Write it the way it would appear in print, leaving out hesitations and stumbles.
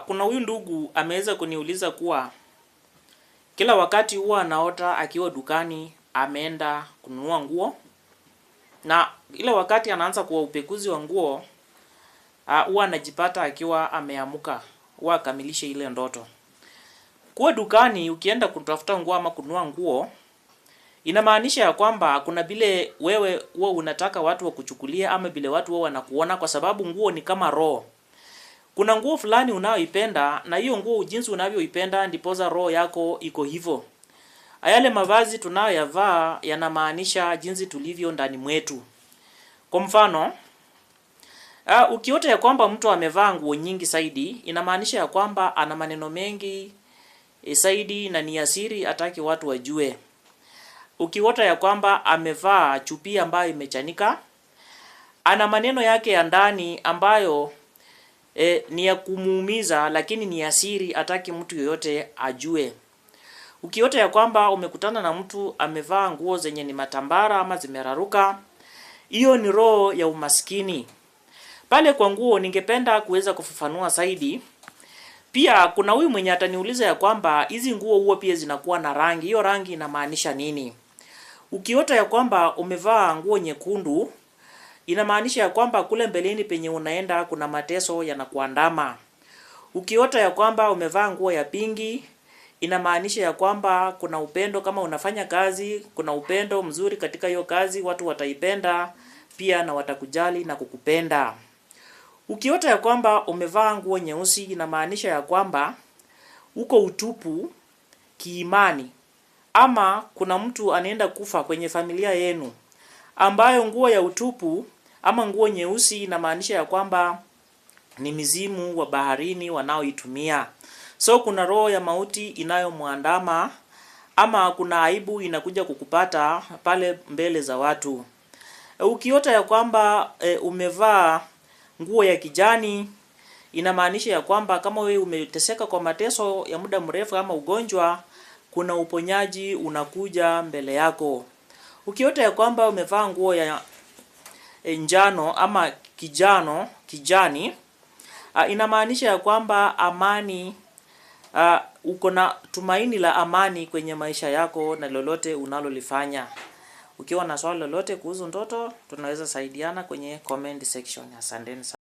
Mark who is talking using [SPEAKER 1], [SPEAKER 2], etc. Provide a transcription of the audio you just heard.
[SPEAKER 1] Kuna huyu ndugu ameweza kuniuliza kuwa kila wakati huwa anaota akiwa dukani ameenda kununua nguo, na ile wakati anaanza kwa upekuzi wa nguo huwa anajipata akiwa ameamuka, huwa akamilishe ile ndoto. Kuwa dukani ukienda kutafuta nguo ama kununua nguo, inamaanisha ya kwamba kuna vile wewe huwa unataka watu wakuchukulia ama vile watu huwa wanakuona, kwa sababu nguo ni kama roho. Kuna nguo fulani unayoipenda na hiyo nguo jinsi unavyoipenda ndipoza roho yako iko hivyo. Yale mavazi tunayoyavaa yanamaanisha jinsi tulivyo ndani mwetu. Kwa mfano, ukiota ya kwamba mtu amevaa nguo nyingi zaidi, inamaanisha ya kwamba ana maneno mengi zaidi na ni asiri hataki watu wajue. Ukiota ya kwamba amevaa chupi ambayo imechanika, ana maneno yake ya ndani ambayo ni ya kumuumiza, lakini ni asiri hataki mtu yoyote ajue. Ukiota ya kwamba umekutana na mtu amevaa nguo zenye ni matambara ama zimeraruka, hiyo ni roho ya umaskini. Pale kwa nguo ningependa kuweza kufafanua zaidi. Pia kuna huyu mwenye ataniuliza ya kwamba hizi nguo huwa pia zinakuwa na rangi. Hiyo rangi inamaanisha nini? Ukiota ya kwamba umevaa nguo nyekundu, inamaanisha ya kwamba kule mbeleni penye unaenda kuna mateso yanakuandama. Ukiota ya kwamba umevaa nguo ya pingi, inamaanisha ya kwamba kuna upendo. Kama unafanya kazi, kuna upendo mzuri katika hiyo kazi, watu wataipenda pia na watakujali na kukupenda. Ukiota ya kwamba umevaa nguo nyeusi, inamaanisha ya kwamba uko utupu kiimani, ama kuna mtu anaenda kufa kwenye familia yenu, ambayo nguo ya utupu ama nguo nyeusi inamaanisha ya kwamba ni mizimu wa baharini wanaoitumia. So kuna roho ya mauti inayomwandama, ama kuna aibu inakuja kukupata pale mbele za watu. Ukiota ya kwamba umevaa nguo ya kijani, inamaanisha ya kwamba kama wewe umeteseka kwa mateso ya muda mrefu ama ugonjwa, kuna uponyaji unakuja mbele yako. Ukiota ya kwamba umevaa nguo ya njano ama kijani, inamaanisha ya kwamba amani, uko na tumaini la amani kwenye maisha yako na lolote unalolifanya. Ukiwa na swali lolote kuhusu ndoto, tunaweza saidiana kwenye comment section. Asanteni sana.